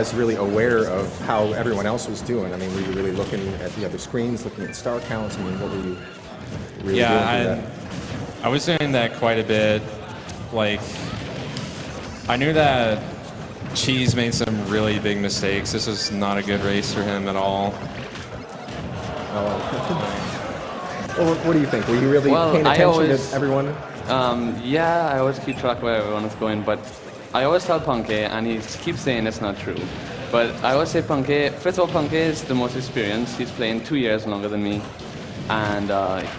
guys really aware of how everyone else was doing? I mean, were you really looking at the other screens, looking at star counts? I mean, what were you really doing for that? I was doing that quite a bit. Like, I knew that Cheese made some really big mistakes. This was not a good race for him at all. Well, what do you think? Were you really paying attention to everyone? Yeah, I always keep track of where everyone is going, but I always tell Punky, and he keeps saying it's not true. But I always say Punky, first of all, Punky is the most experienced. He's playing 2 years longer than me. And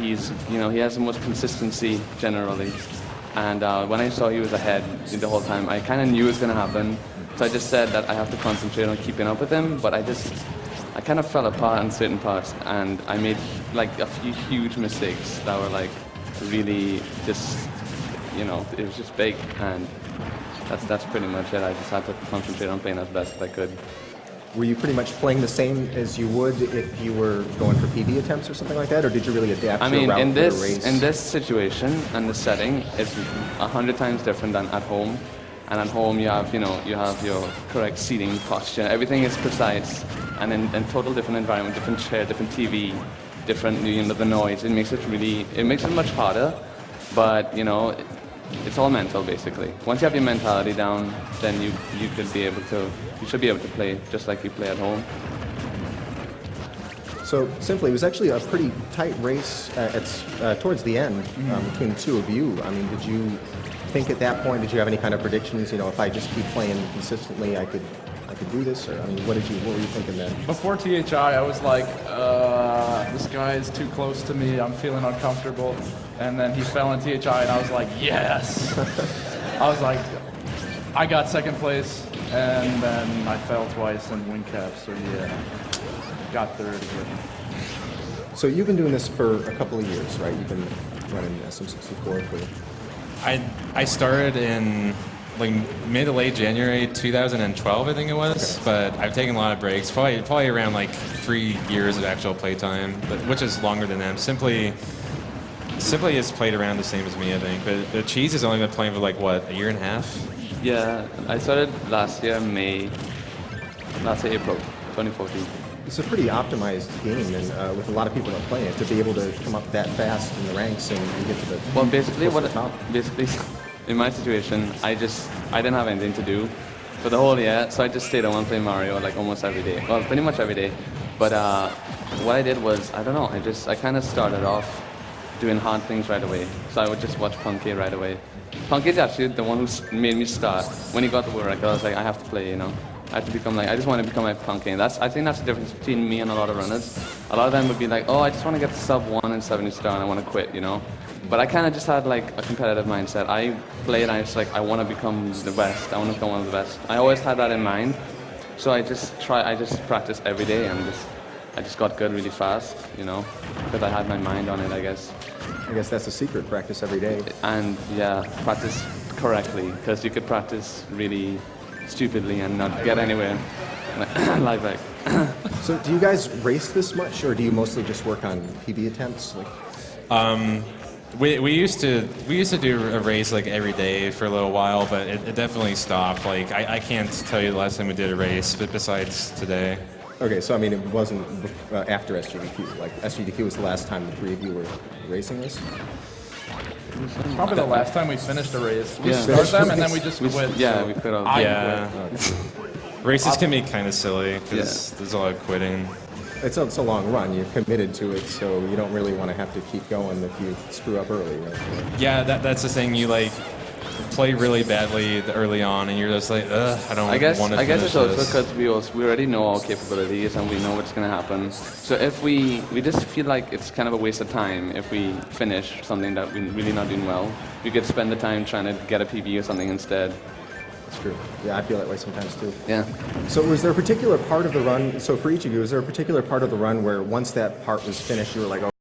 he has the most consistency generally. And when I saw he was ahead the whole time, I kind of knew it was going to happen. So I just said that I have to concentrate on keeping up with him, but I kind of fell apart in certain parts, and I made like a few huge mistakes that were like really just, it was just big, and that's pretty much it. I just had to concentrate on playing as best as I could. Were you pretty much playing the same as you would if you were going for PB attempts or something like that, or did you really adapt your route for the race? In this situation and the setting, it's 100 times different than at home. And at home, you have your correct seating posture. Everything is precise, and in total different environment, different chair, different TV, different the noise. It makes it much harder, but it's all mental basically. Once you have your mentality down, then you should be able to play just like you play at home. So simply, it was actually a pretty tight race towards the end between the two of you. I mean, did you think at that point, did you have any kind of predictions? If I just keep playing consistently, I could do this? Or I mean, what were you thinking then? Before THI, I was like, this guy is too close to me. I'm feeling uncomfortable. And then he fell in THI, and I was like, yes. I was like, I got second place, and then I fell twice in wing cap. So yeah, got third again. So you've been doing this for a couple of years, right? You've been running SM64 for. I started in like mid to late January 2012, I think it was. Okay. But I've taken a lot of breaks, probably around like 3 years of actual play time, which is longer than them. Simply has played around the same as me, I think. But the Cheese has only been playing for like what, a year and a half? Yeah, I started last year April 2014. It's a pretty optimized game, and with a lot of people that play it, to be able to come up that fast in the ranks and get to the basically in my situation, I didn't have anything to do for the whole year, so I just stayed on and played Mario like almost every day. Well, pretty much every day. But what I did was, I don't know, I kind of started off doing hard things right away. So I would just watch Punky right away. Punky's actually the one who made me start. When he got the world record, I was like, I have to play, I have to become I just want to become like Punky. And I think that's the difference between me and a lot of runners. A lot of them would be like, oh, I just want to get to sub 1 and 70 star and I want to quit, But I kind of just had like a competitive mindset. I played and I was like, I want to become the best. I want to become one of the best. I always had that in mind. So I just practiced every day, and I just got good really fast, because I had my mind on it, I guess. I guess that's the secret, practice every day. And yeah, practice correctly, because you could practice really stupidly and not get anywhere. Live back. So do you guys race this much, or do you mostly just work on PB attempts? We used to do a race like every day for a little while, but it definitely stopped. Like I can't tell you the last time we did a race, but besides today. Okay, so I mean, it wasn't after SGDQ. Like SGDQ was the last time the three of you were racing this. Probably the last time we finished a race. We started them and then we just quit. Yeah, we quit. Races can be kind of silly because there's a lot of quitting. It's a long run. You're committed to it, so you don't really want to have to keep going if you screw up early, right? Yeah, that's the thing. You play really badly early on, and you're just like, I don't want to finish this. I guess it's also because we already know our capabilities and we know what's going to happen. So if we just feel like it's kind of a waste of time if we finish something that we're really not doing well, we could spend the time trying to get a PB or something instead. That's true. Yeah, I feel that way sometimes too. Yeah. So was there a particular part of the run, so for each of you, was there a particular part of the run where once that part was finished, you were like,